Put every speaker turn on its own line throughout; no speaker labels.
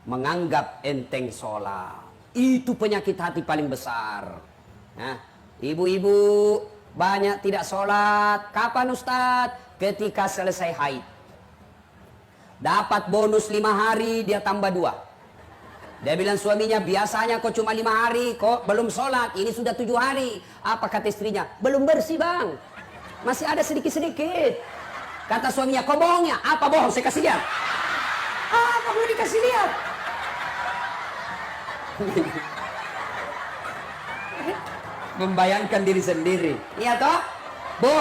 menganggap enteng sholat. Itu penyakit hati paling besar. Nah, ibu-ibu banyak tidak sholat. Kapan Ustadz? Ketika selesai haid. Dapat bonus 5 hari, dia tambah 2. Dia bilang suaminya, biasanya kok cuma 5 hari, kok belum sholat, ini sudah 7 hari. Apa kata istrinya? Belum bersih bang, masih ada sedikit-sedikit. Kata suaminya, kok bohongnya? Apa bohong? Saya kasih lihat. Apa boleh dikasih lihat? Membayangkan diri sendiri. Iya toh? Bu,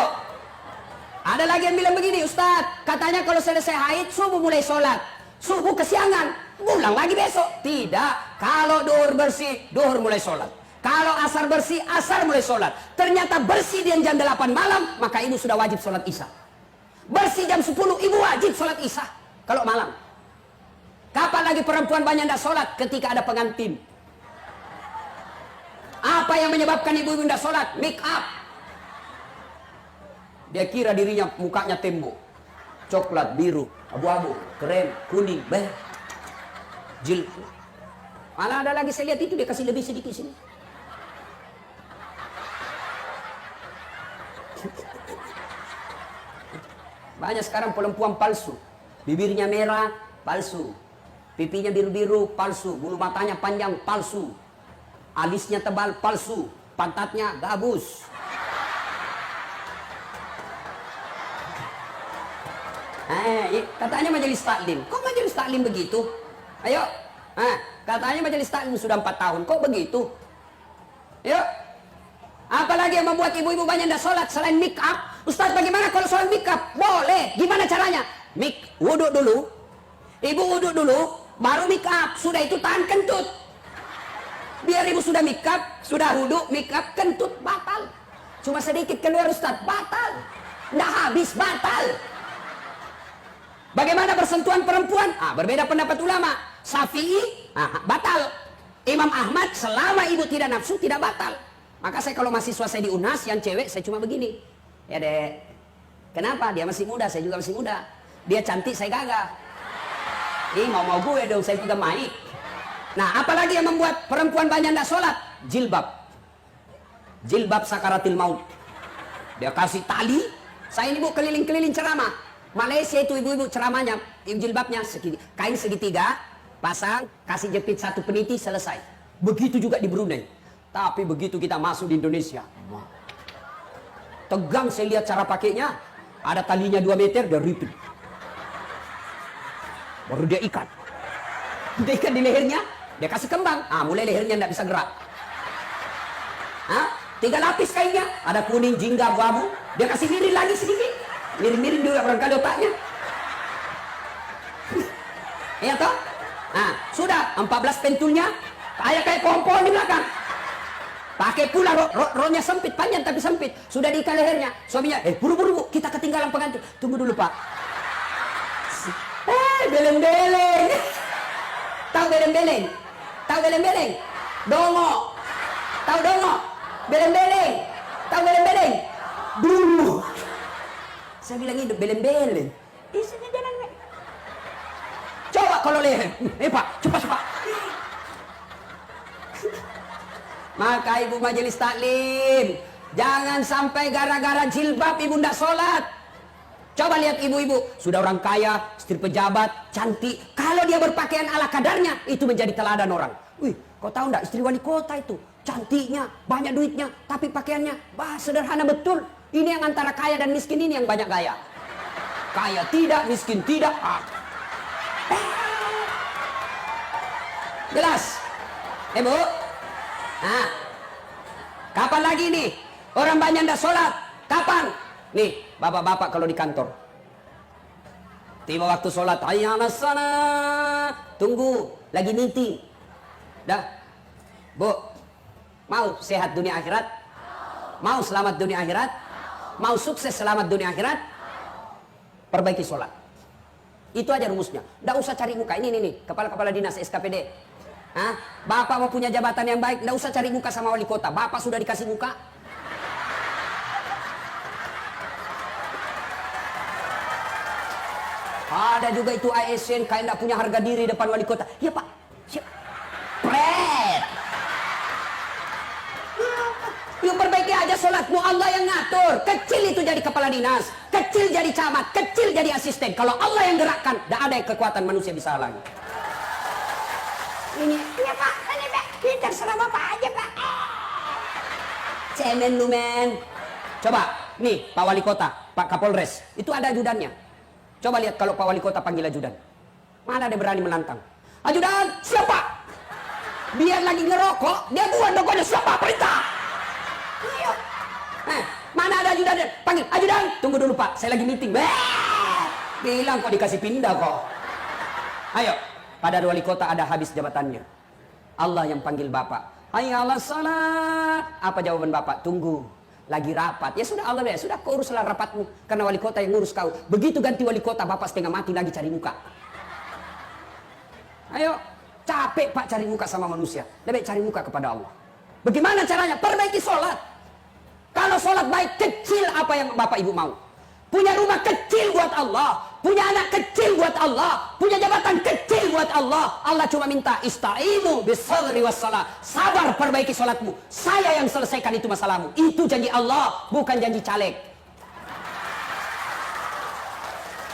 ada lagi yang bilang begini, Ustadz, katanya kalau selesai haid, subuh mulai sholat. Subuh kesiangan, pulang lagi besok. Tidak, kalau duhur bersih, duhur mulai sholat. Kalau asar bersih, asar mulai sholat. Ternyata bersih dia jam 8 malam, maka ibu sudah wajib sholat isya. Bersih jam 10, ibu wajib sholat isya. Kalau malam. Kapan lagi perempuan banyak tidak sholat? Ketika ada pengantin. Apa yang menyebabkan ibu-ibu tidak sholat? Make up. Dia kira dirinya mukanya tembok. Coklat, biru, abu-abu, krem, kuning, beh. Jil. Malah ada lagi saya lihat itu dia kasih lebih sedikit sini. Banyak sekarang perempuan palsu. Bibirnya merah, palsu. Pipinya biru-biru, palsu. Bulu matanya panjang, palsu. Alisnya tebal, palsu. Pantatnya gabus. Katanya majelis taklim. Kok majelis taklim begitu? Ayo. Katanya majelis taklim sudah 4 tahun. Kok begitu? Yuk. Apalagi yang membuat ibu-ibu banyak tidak sholat selain make up? Ustaz, bagaimana kalau sholat make up? Boleh. Gimana caranya? Wuduk dulu. Ibu wuduk dulu, baru make up. Sudah itu tahan kentut. Biar ibu sudah make up, sudah wuduk, make up, kentut batal. Cuma sedikit keluar Ustaz, batal. Nggak habis, batal. Bagaimana bersentuhan perempuan? Berbeda pendapat ulama. Syafi'i, batal. Imam Ahmad, selama ibu tidak nafsu, tidak batal. Maka saya kalau mahasiswa saya di UNAS, yang cewek, saya cuma begini. Ya dek, kenapa? Dia masih muda, saya juga masih muda. Dia cantik, saya gagah. Mau gue dong, saya juga maik. Nah, apalagi yang membuat perempuan banyak tidak sholat? Jilbab. Jilbab sakaratil maut. Dia kasih tali. Saya ini bu keliling-keliling ceramah. Malaysia itu ibu-ibu ceramahnya, jilbabnya kain segitiga, pasang, kasih jepit 1 peniti, selesai. Begitu juga di Brunei. Tapi begitu kita masuk di Indonesia, tegang saya lihat cara pakainya. Ada talinya 2 meter, dia ripit. Baru dia ikat. Dia ikat di lehernya, dia kasih kembang. Mulai lehernya tidak bisa gerak. 3 lapis kainnya, ada kuning, jingga, abu-abu. Dia kasih miring lagi sedikit. Miring-miring juga barangkali otaknya. Iya toh? Sudah 14 pentulnya, kayak pohon-pohon di belakang. Pakai pula rohnya sempit, panjang tapi sempit. Sudah diikat lehernya. Suaminya, buru-buru bu, kita ketinggalan pengantin. Tunggu dulu pak. Beleng-beleng. Tahu beleng-beleng? Tahu beleng-beleng? Dongo. Tahu dongo? Beleng-beleng. Tahu beleng-beleng? Dulu. Saya bilang hidup beleng-beleng. Isinya jalan. Coba kalau leher. Pak, cepat. Maka ibu majelis taklim, jangan sampai gara-gara jilbab ibu ndak sholat. Coba lihat ibu-ibu, sudah orang kaya, istri pejabat, cantik. Kalau dia berpakaian ala kadarnya, itu menjadi teladan orang. Wih, kau tahu ndak istri wali kota itu, cantiknya, banyak duitnya, tapi pakaiannya sederhana betul. Ini yang antara kaya dan miskin ini yang banyak gaya. Kaya tidak, miskin tidak. Jelas? Bu? Kapan lagi nih orang banyak ndak sholat? Kapan? Nih, bapak-bapak kalau di kantor. Tiba waktu sholat, hayya 'alas shalah. Tunggu, lagi meeting. Dah. Bu, mau sehat dunia akhirat? Mau selamat dunia akhirat? Mau sukses selamat dunia akhirat? Perbaiki sholat. Itu aja rumusnya. Nggak usah cari muka. Ini nih, kepala-kepala dinas SKPD. Bapak mau punya jabatan yang baik, nggak usah cari muka sama wali kota. Bapak sudah dikasih muka. Ada juga itu ASN kayak nggak punya harga diri depan wali kota. Ya Pak, siap. Pret. Yuk perbaiki aja sholatmu, Allah yang ngatur. Kecil itu jadi kepala dinas, kecil jadi camat, kecil jadi asisten. Kalau Allah yang gerakkan, tidak ada yang kekuatan manusia bisa halangi. Ini Pak, ini Pak, ini terserah Bapak aja Pak. Cemen lu men. Coba, nih Pak Wali Kota, Pak Kapolres, itu ada ajudannya. Coba lihat kalau Pak Wali Kota panggil ajudan. Mana dia berani menantang? Ajudan, siapa? Biar lagi ngerokok, dia buat rokoknya, siapa? Perintah. Ayo. Mana ada ajudan? Panggil, ajudan. Tunggu dulu Pak, saya lagi meeting. Bilang kok dikasih pindah kok. Ayo, pada wali kota ada habis jabatannya. Allah yang panggil Bapak. Hayya 'alas salat. Apa jawaban Bapak? Tunggu. Lagi rapat. Ya sudah Allah ya, sudah kau uruslah rapatmu. Karena wali kota yang ngurus kau. Begitu ganti wali kota, Bapak setengah mati lagi cari muka. Ayo, capek Pak cari muka sama manusia. Lebih cari muka kepada Allah. Bagaimana caranya? Perbaiki sholat. Kalau sholat baik, kecil apa yang Bapak Ibu mau. Punya rumah kecil buat Allah. Punya anak kecil buat Allah. Punya jabatan kecil buat Allah. Allah cuma minta ista'inu bis-sabri was-salah. Sabar, perbaiki sholatmu. Saya yang selesaikan itu masalahmu. Itu janji Allah, bukan janji caleg.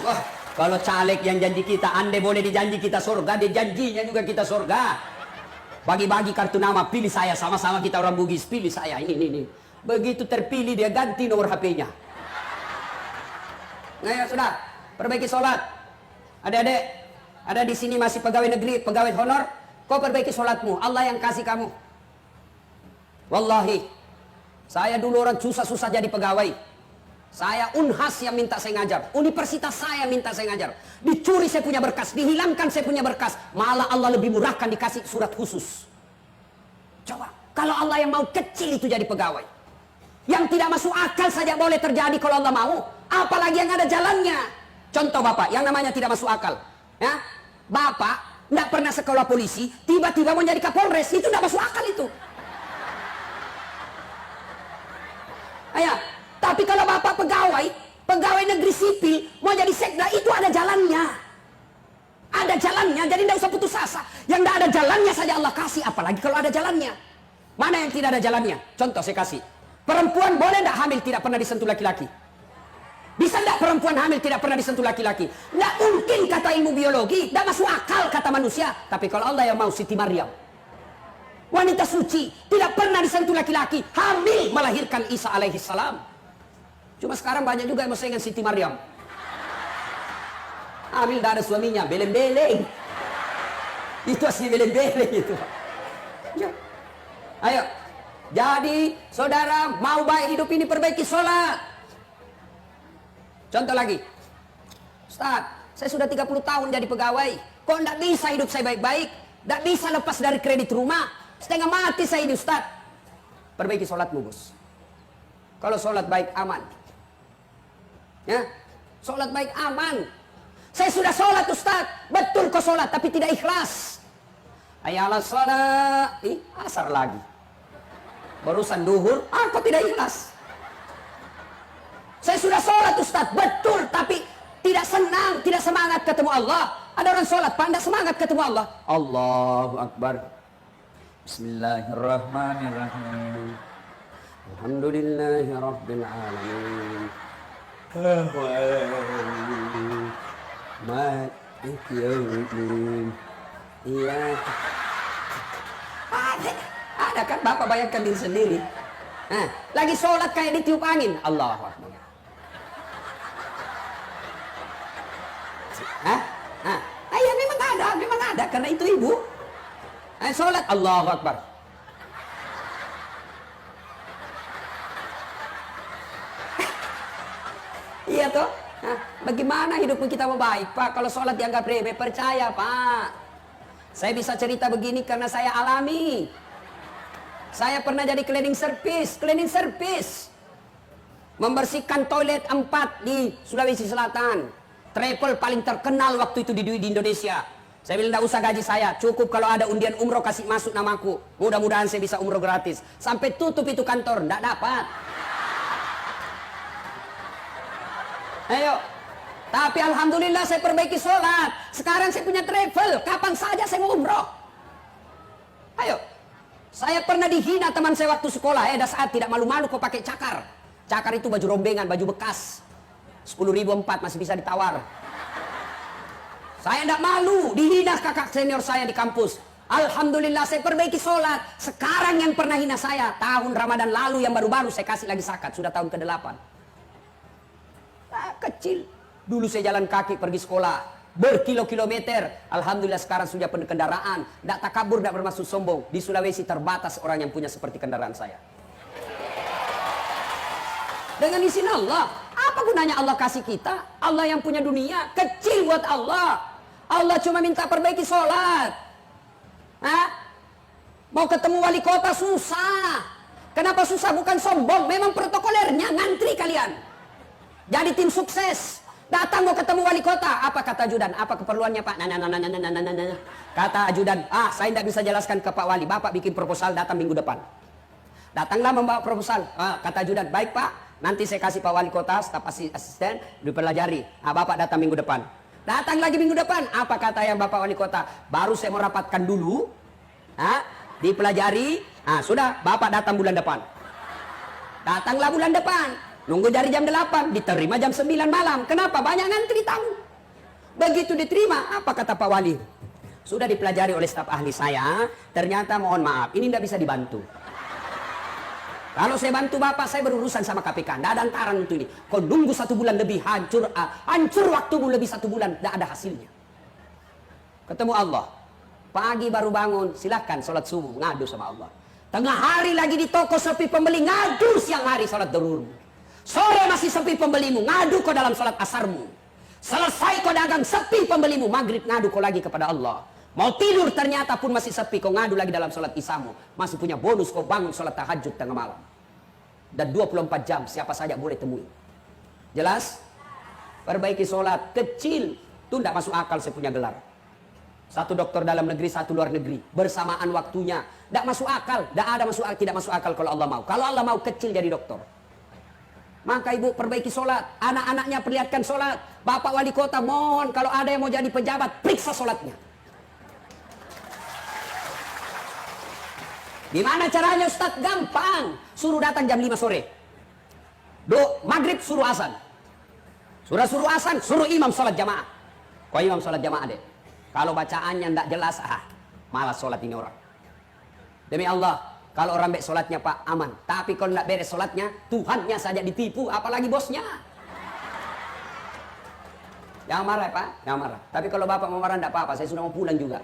Wah, kalau caleg yang janji kita, andai boleh dijanji kita surga, dia janjinya juga kita surga. Bagi-bagi kartu nama, pilih saya, sama-sama kita orang Bugis, pilih saya, ini. Begitu terpilih dia ganti nomor HP-nya. Nah ya sudah, perbaiki sholat. Adik-adik, ada di sini masih pegawai negeri, pegawai honor, kau perbaiki sholatmu, Allah yang kasih kamu. Wallahi, saya dulu orang susah-susah jadi pegawai. Saya Unhas yang minta saya ngajar, universitas saya minta saya ngajar. Dicuri saya punya berkas, dihilangkan saya punya berkas. Malah Allah lebih murahkan dikasih surat khusus. Coba, kalau Allah yang mau kecil itu jadi pegawai. Yang tidak masuk akal saja boleh terjadi kalau Allah mau. Apalagi yang ada jalannya. Contoh Bapak, yang namanya tidak masuk akal. Ya, Bapak tidak pernah sekolah polisi, tiba-tiba mau jadi Kapolres, itu tidak masuk akal itu. Ayo, tapi kalau Bapak pegawai negeri sipil, mau jadi sekda, itu ada jalannya. Ada jalannya, jadi tidak usah putus asa. Yang tidak ada jalannya saja Allah kasih, apalagi kalau ada jalannya. Mana yang tidak ada jalannya? Contoh saya kasih. Perempuan boleh tidak hamil tidak pernah disentuh laki-laki? Bisa tidak perempuan hamil tidak pernah disentuh laki-laki? Tidak mungkin kata ilmu biologi, tidak masuk akal kata manusia. Tapi kalau Allah yang mau, Siti Maryam, wanita suci, tidak pernah disentuh laki-laki, hamil melahirkan Isa alaihi salam. Cuma sekarang banyak juga yang mau dengan Siti Maryam. Hamil tidak ada suaminya, beleng-beleng. Itu asli beleng-beleng itu. Ya. Ayo. Jadi, saudara mau baik hidup ini perbaiki sholat. Contoh lagi. Ustaz, saya sudah 30 tahun jadi pegawai. Kok tidak bisa hidup saya baik-baik? Tidak bisa lepas dari kredit rumah. Setengah mati saya ini Ustaz. Perbaiki sholatmu, Bos. Kalau sholat baik aman. Ya, sholat baik aman. Saya sudah sholat Ustaz. Betul kok sholat, tapi tidak ikhlas. Hayya 'alas shalah. Asar lagi. Barusan duhur, kok tidak ikhlas? Saya sudah sholat Ustaz, betul, tapi tidak senang, tidak semangat ketemu Allah. Ada orang sholat, Pak, tidak semangat ketemu Allah. Allahu Akbar. Bismillahirrahmanirrahim. Alhamdulillahi Rabbil Alamin. Maliki yaumiddin. Iya. Ada kan Bapak bayangkan diri sendiri. Lagi sholat kayak ditiup angin. Allahu Akbar. Ya memang ada karena itu ibu. Sholat Allahu Akbar. Iya toh. Bagaimana hidupmu kita mau baik Pak kalau sholat dianggap remeh? Percaya Pak. Saya bisa cerita begini karena saya alami. Saya pernah jadi cleaning service. Membersihkan toilet 4 di Sulawesi Selatan. Travel paling terkenal waktu itu di Indonesia. Saya bilang tidak usah gaji saya, cukup kalau ada undian umroh kasih masuk namaku. Mudah-mudahan saya bisa umroh gratis. Sampai tutup itu kantor, tidak dapat. Ayo, Tapi alhamdulillah saya perbaiki sholat. Sekarang saya punya travel. Kapan saja saya mau umroh. Ayo. Saya pernah dihina teman saya waktu sekolah. Ada saat tidak malu-malu kok pakai cakar. Cakar itu baju rombengan, baju bekas. 10.004 masih bisa ditawar. Saya tidak malu. Dihina kakak senior saya di kampus. Alhamdulillah saya perbaiki sholat. Sekarang yang pernah hina saya, tahun Ramadan lalu yang baru-baru saya kasih lagi zakat. Sudah tahun ke-8. Kecil. Dulu saya jalan kaki pergi sekolah. Berkilo-kilometer. Alhamdulillah sekarang sudah penuh kendaraan. Tidak takabur, tidak bermaksud sombong. Di Sulawesi terbatas orang yang punya seperti kendaraan saya. Dengan izin Allah. Apa gunanya Allah kasih kita? Allah yang punya dunia. Kecil buat Allah. Allah cuma minta perbaiki sholat. Hah? Mau ketemu wali kota susah. Kenapa susah? Bukan sombong. Memang protokolernya ngantri kalian. Jadi tim sukses. Datang mau ketemu wali kota. Apa kata ajudan? Apa keperluannya Pak? Nah. Kata ajudan, saya tidak bisa jelaskan ke Pak Wali. Bapak bikin proposal datang minggu depan. Datanglah membawa proposal. Kata ajudan, baik Pak. Nanti saya kasih Pak Wali kota, staf asisten, dipelajari. Bapak datang minggu depan. Datang lagi minggu depan. Apa kata yang Bapak Wali kota? Baru saya mau rapatkan dulu. Dipelajari. Sudah, Bapak datang bulan depan. Datanglah bulan depan. Nunggu dari jam 8, diterima jam 9 malam. Kenapa? Banyak ngantri tamu. Begitu diterima, apa kata Pak Wali? Sudah dipelajari oleh staf ahli saya, ternyata mohon maaf, ini tidak bisa dibantu. Kalau saya bantu Bapak, saya berurusan sama KPK. Tidak ada antaran untuk ini. Kau nunggu 1 bulan lebih, hancur waktumu lebih 1 bulan, tidak ada hasilnya. Ketemu Allah. Pagi baru bangun, silahkan sholat subuh, ngadu sama Allah. Tengah hari lagi di toko sepi pembeli, ngadu siang hari sholat duhur. Sore masih sepi pembelimu, ngadu kau dalam sholat asarmu. Selesai kau dagang, sepi pembelimu, maghrib ngadu kau lagi kepada Allah. Mau tidur ternyata pun masih sepi, kau ngadu lagi dalam sholat isyamu. Masih punya bonus kau bangun sholat tahajud tengah malam. Dan 24 jam siapa saja boleh temui. Jelas? Perbaiki sholat kecil, itu tidak masuk akal saya punya gelar. 1 dokter dalam negeri, 1 luar negeri. Bersamaan waktunya. Tidak masuk akal. Tidak masuk akal kalau Allah mau. Kalau Allah mau kecil jadi dokter. Maka ibu perbaiki sholat. Anak-anaknya perlihatkan sholat. Bapak wali kota mohon kalau ada yang mau jadi pejabat, periksa sholatnya. Gimana caranya Ustaz? Gampang. Suruh datang jam 5 sore. Maghrib suruh asan. Suruh asan, suruh imam sholat jamaah. Kau imam sholat jamaah deh. Kalau bacaannya tidak jelas, malas sholat ini orang. Demi Allah, kalau orang baik sholatnya Pak, aman. Tapi kalau tidak beres sholatnya, Tuhannya saja ditipu, apalagi bosnya. Jangan marah Pak, jangan marah. Tapi kalau Bapak mau marah tidak apa-apa, saya sudah mau pulang juga.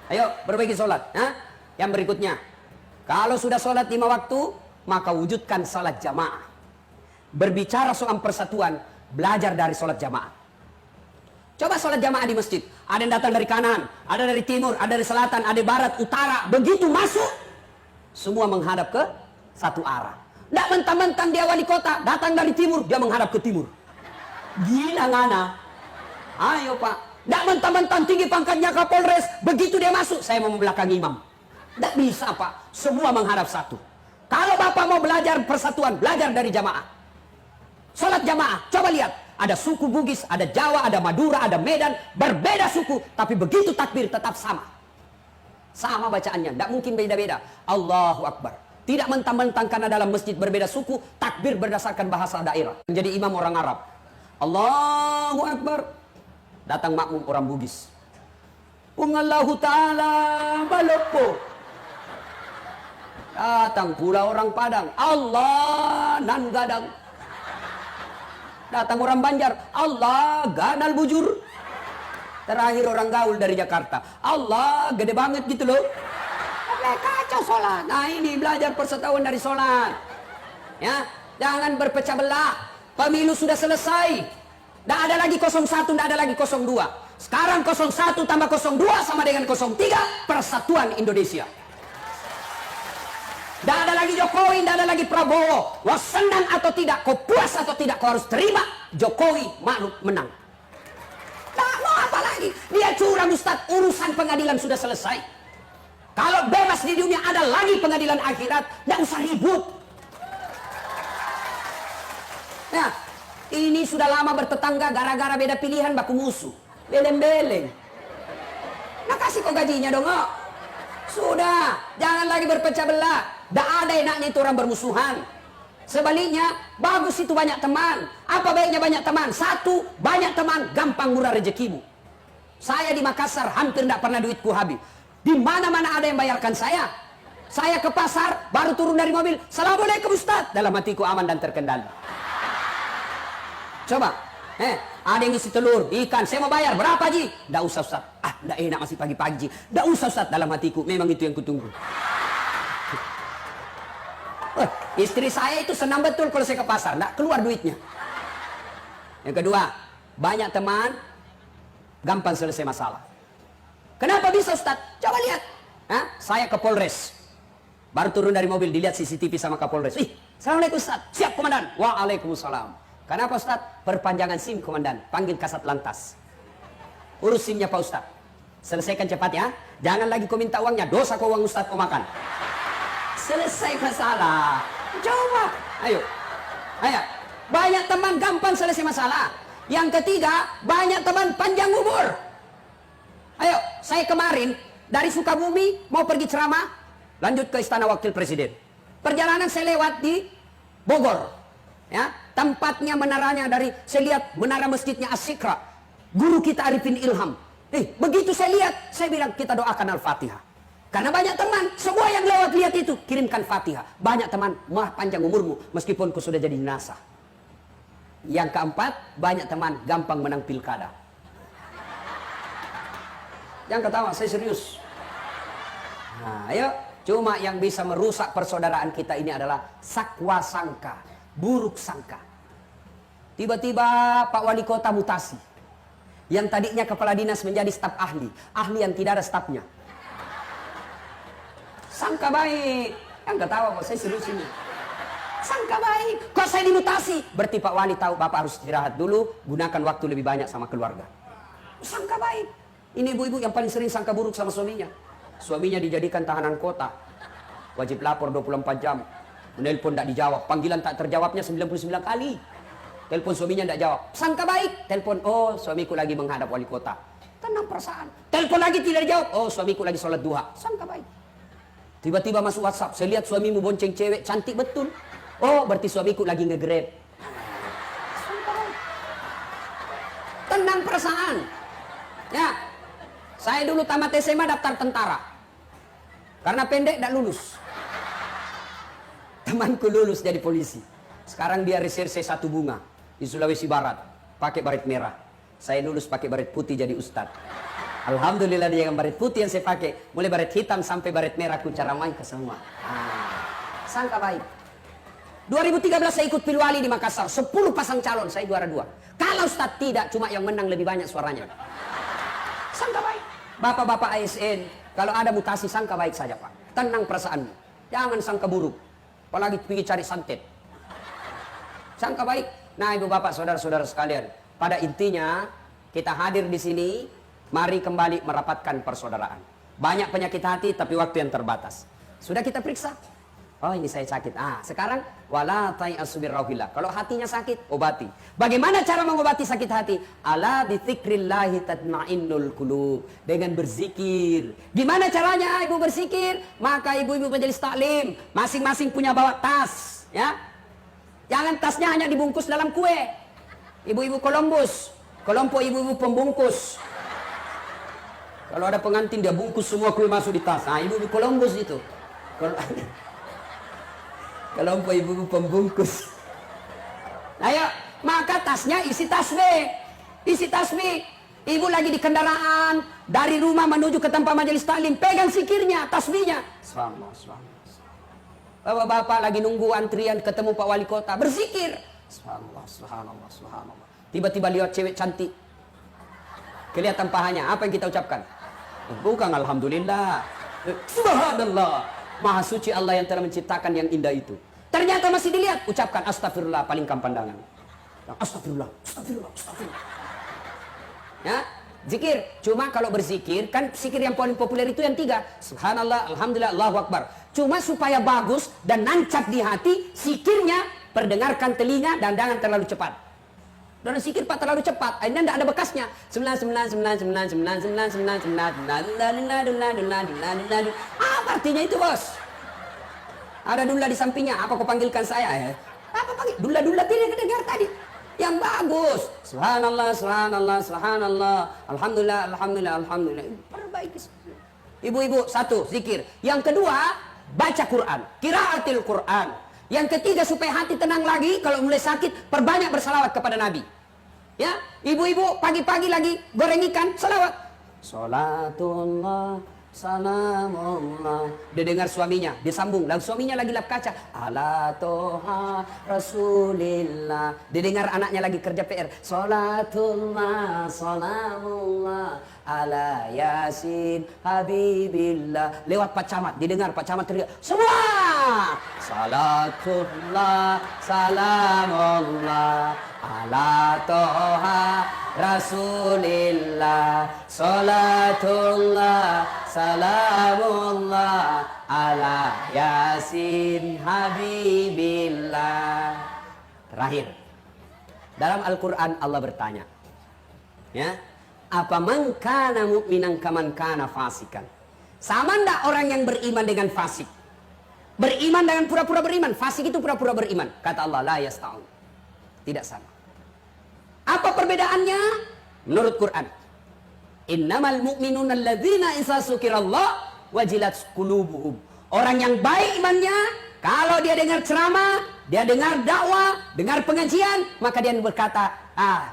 Ayo, perbaiki sholat. Yang berikutnya, kalau sudah sholat 5 waktu, maka wujudkan sholat jamaah. Berbicara soal persatuan, belajar dari sholat jamaah. Coba sholat jamaah di masjid. Ada yang datang dari kanan, ada dari timur, ada dari selatan, ada barat, utara. Begitu masuk, semua menghadap ke satu arah. Tidak mentang-mentang dia wali kota, datang dari timur, dia menghadap ke timur. Gila ngana. Ayo Pak. Tidak mentang-mentang tinggi pangkatnya Kapolres, begitu dia masuk, saya mau membelakangi imam. Tidak bisa Pak, semua menghadap satu. Kalau Bapak mau belajar persatuan, belajar dari jamaah. Sholat jamaah, coba lihat. Ada suku Bugis, ada Jawa, ada Madura, ada Medan. Berbeda suku, tapi begitu takbir tetap sama. Sama bacaannya, tidak mungkin beda-beda. Allahu Akbar. Tidak mentang-mentang karena dalam masjid berbeda suku, takbir berdasarkan bahasa daerah. Menjadi imam orang Arab. Allahu Akbar. Datang makmum orang Bugis. Allahu Ta'ala balopo. Datang pula orang Padang. Allah nan gadang. Datang orang Banjar, Allah ganal bujur. Terakhir orang gaul dari Jakarta, Allah gede banget gitu loh. Kacau sholat. Nah ini belajar persatuan dari sholat. Ya, jangan berpecah belah. Pemilu sudah selesai. Tidak ada lagi 01, tidak ada lagi 02. Sekarang 01 tambah 02 sama dengan 03, persatuan Indonesia. Tidak ada lagi Jokowi, tidak ada lagi Prabowo. Mau senang atau tidak, kau puas atau tidak, kau harus terima Jokowi menang. Tidak mau apa lagi. Dia curang Ustaz, urusan pengadilan sudah selesai. Kalau bebas di dunia ada lagi pengadilan akhirat, tidak usah ribut. Nah, Ini sudah lama bertetangga gara-gara beda pilihan baku musuh. Beleng-beleng. Nah kasih kok gajinya dong, oh. Sudah, jangan lagi berpecah belah. Tidak ada enaknya itu orang bermusuhan. Sebaliknya, bagus itu banyak teman. Apa baiknya banyak teman? Satu, banyak teman, gampang murah rezekimu. Saya di Makassar hampir tidak pernah duitku habis. Di mana-mana ada yang bayarkan saya. Saya ke pasar, baru turun dari mobil. Assalamualaikum Ustaz. Dalam hatiku aman dan terkendali. Coba, ada yang isi telur, ikan, saya mau bayar, berapa Ji? Nggak usah Ustaz. Nggak enak masih pagi-pagi Ji. Nggak usah Ustaz, dalam hatiku, memang itu yang kutunggu. Istri saya itu senang betul kalau saya ke pasar, nggak keluar duitnya. Yang kedua, banyak teman, gampang selesai masalah. Kenapa bisa Ustaz? Coba lihat. Saya ke Polres. Baru turun dari mobil, dilihat CCTV sama Kapolres. Assalamualaikum Ustaz. Siap Komandan. Waalaikumsalam. Kenapa Ustaz? Perpanjangan SIM Komandan. Panggil Kasat Lantas. Urus SIM-nya Pak Ustaz. Selesaikan cepat ya. Jangan lagi kau minta uangnya. Dosa kau uang Ustaz kau makan. Selesai masalah. Coba. Ayo. Banyak teman gampang selesai masalah. Yang ketiga, banyak teman panjang umur. Ayo, saya kemarin dari Sukabumi mau pergi ceramah, lanjut ke Istana Wakil Presiden. Perjalanan saya lewat di Bogor. Ya, tempatnya menaranya dari saya lihat menara masjidnya As-Sikra. Guru kita Arifin Ilham. Begitu saya lihat, saya bilang kita doakan Al-Fatihah. Karena banyak teman, semua yang lewat lihat itu kirimkan Fatihah. Banyak teman, mah panjang umurmu meskipun kau sudah jadi jenazah. Yang keempat, banyak teman gampang menang pilkada. Jangan ketawa, saya serius. Nah, ayo, cuma yang bisa merusak persaudaraan kita ini adalah sakwa sangka. Buruk sangka. Tiba-tiba Pak Wali Kota mutasi. Yang tadinya kepala dinas menjadi staf ahli. Ahli yang tidak ada stafnya. Sangka baik. Yang ketawa kok, saya serius ini. Sangka baik. Kok saya dimutasi? Berarti Pak Wali tahu Bapak harus istirahat dulu. Gunakan waktu lebih banyak sama keluarga. Sangka baik. Ini ibu-ibu yang paling sering sangka buruk sama suaminya. Suaminya dijadikan tahanan kota. Wajib lapor 24 jam. Menelpon tidak dijawab, panggilan tak terjawabnya 99 kali. Telepon suaminya tidak jawab. Sangka baik, telepon, oh suamiku lagi menghadap wali kota. Tenang perasaan. Telepon lagi tidak dijawab, oh suamiku lagi sholat duha. Sangka baik. Tiba-tiba masuk WhatsApp, saya lihat suamimu bonceng cewek, cantik betul. Oh berarti suamiku lagi nge-grab. Sangka baik. Tenang perasaan. Ya, saya dulu tamat SMA daftar tentara. Karena pendek tidak lulus. Temanku lulus jadi polisi. Sekarang dia reserse Satu Bunga di Sulawesi Barat, pakai baret merah. Saya lulus pakai baret putih jadi ustad. Alhamdulillah dia yang baret putih yang saya pakai, mulai baret hitam sampai baret merah ku cara main ke semua. Sangka baik. 2013 saya ikut pilwali di Makassar, 10 pasang calon, saya juara 2. Kalau ustad tidak, cuma yang menang lebih banyak suaranya. Sangka baik. Bapak-bapak ASN, kalau ada mutasi sangka baik saja Pak. Tenang perasaanmu, jangan sangka buruk. Apalagi pergi cari santet. Sangka baik. Nah, ibu bapak, saudara-saudara sekalian, pada intinya kita hadir di sini, mari kembali merapatkan persaudaraan. Banyak penyakit hati, tapi waktu yang terbatas. Sudah kita periksa. Oh, ini saya sakit. Sekarang wala tai'asu birrauhillah. Kalau hatinya sakit, obati. Bagaimana cara mengobati sakit hati? Ala bidzikrillahi tatma'innul qulub. Dengan berzikir. Gimana caranya ibu berzikir? Maka ibu-ibu majelis taklim, masing-masing punya bawa tas, ya. Jangan tasnya hanya dibungkus dalam kue. Ibu-ibu Columbus, kelompok ibu-ibu pembungkus. Kalau ada pengantin dia bungkus semua kue masuk di tas. Ibu-ibu Columbus itu. Kelompok ibu-ibu pembungkus. Ayo, maka tasnya isi tasbih. Isi tasbih. Ibu lagi di kendaraan, dari rumah menuju ke tempat majelis taklim, pegang zikirnya, tasbihnya. Subhanallah, subhanallah. Bapak-bapak lagi nunggu antrian ketemu Pak Wali Kota, berzikir. Subhanallah, subhanallah, subhanallah. Tiba-tiba lihat cewek cantik. Kelihatan pahanya, apa yang kita ucapkan? Bukan alhamdulillah. Subhanallah. Maha suci Allah yang telah menciptakan yang indah itu. Ternyata masih dilihat, ucapkan astagfirullah, palingkan pandangan. Astagfirullah, astagfirullah, astagfirullah. Ya, zikir. Cuma kalau berzikir, kan zikir yang paling populer itu yang 3. Subhanallah, alhamdulillah, Allahu Akbar. Cuma supaya bagus dan nancap di hati, zikirnya perdengarkan telinga dan jangan terlalu cepat. Dan zikir Pak terlalu cepat, akhirnya tidak ada bekasnya. 999999999999999. Apa artinya itu, bos? Ada dula di sampingnya, apa kau panggilkan saya? Apa panggil? Dula-dula tidak kedengar tadi. Yang bagus. Subhanallah, subhanallah, subhanallah. Alhamdulillah, alhamdulillah, alhamdulillah. Perbaiki. Ibu-ibu, satu, zikir. Yang kedua, baca Quran. Qiraatil Quran. Yang ketiga, supaya hati tenang lagi, kalau mulai sakit, perbanyak bersalawat kepada Nabi. Ya, ibu-ibu pagi-pagi lagi goreng ikan, salawat. Salatullah, salamullah. Dia dengar suaminya, dia sambung. Lalu suaminya lagi lap kaca. Ala toha rasulillah. Dia dengar anaknya lagi kerja PR. Salatullah, salamullah. Ala yasin habibillah. Lewat Pak Camat, didengar Pak Camat teriak, semua salatullah salamullah ala toha rasulillah. Salatullah salamullah ala yasin habibillah. Terakhir, dalam Al-Quran Allah bertanya, ya, apa man kana mu'minan kaman kana fasikan. Sama ndak orang yang beriman dengan fasik? Beriman dengan pura-pura beriman. Fasik itu pura-pura beriman. Kata Allah, la yasta'un. Tidak sama. Apa perbedaannya? Menurut Quran, innamal mu'minuna alladzina idza dzukirallah wajilat qulubuhum. Orang yang baik imannya, kalau dia dengar ceramah, dia dengar dakwah, dengar pengajian, maka dia berkata,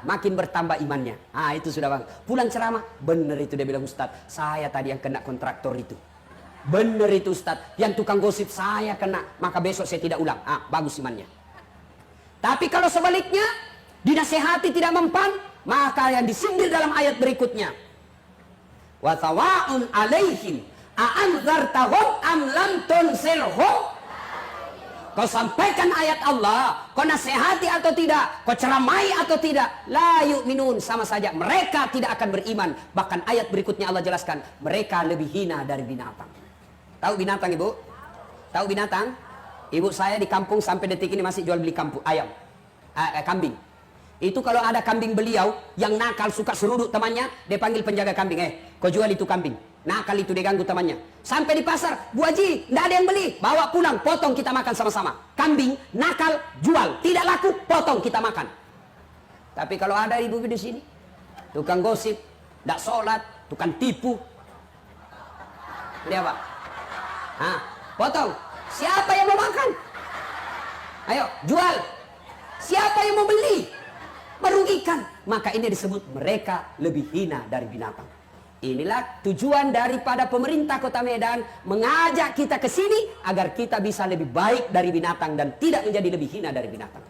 makin bertambah imannya. Itu sudah bang. Pulang ceramah, benar itu dia bilang, Ustaz, saya tadi yang kena kontraktor itu. Benar itu Ustaz, yang tukang gosip saya kena, maka besok saya tidak ulang. Bagus imannya. Tapi kalau sebaliknya, dinasehati tidak mempan, maka yang disindir dalam ayat berikutnya, wa tawa'un alaihim a'anzartahum am lam tunzirhum. Kau sampaikan ayat Allah, kau nasihati atau tidak, kau ceramai atau tidak, la yu'minun, sama saja mereka tidak akan beriman. Bahkan ayat berikutnya Allah jelaskan, mereka lebih hina dari binatang. Tahu binatang, Ibu? Tahu binatang? Ibu saya di kampung sampai detik ini masih jual beli ayam, kambing. Itu kalau ada kambing beliau yang nakal suka seruduk temannya, dia panggil penjaga kambing, kau jual itu kambing. Nakal itu dia ganggu temannya. Sampai di pasar, Bu Haji, tidak ada yang beli, bawa pulang, potong kita makan sama-sama. Kambing nakal jual, tidak laku, potong kita makan. Tapi kalau ada ibu di sini, tukang gosip, tidak sholat, tukang tipu, dia apa? Potong. Siapa yang mau makan? Ayo, jual. Siapa yang mau beli? Merugikan. Maka ini disebut mereka lebih hina dari binatang. Inilah tujuan daripada pemerintah Kota Medan mengajak kita ke sini agar kita bisa lebih baik dari binatang dan tidak menjadi lebih hina dari binatang.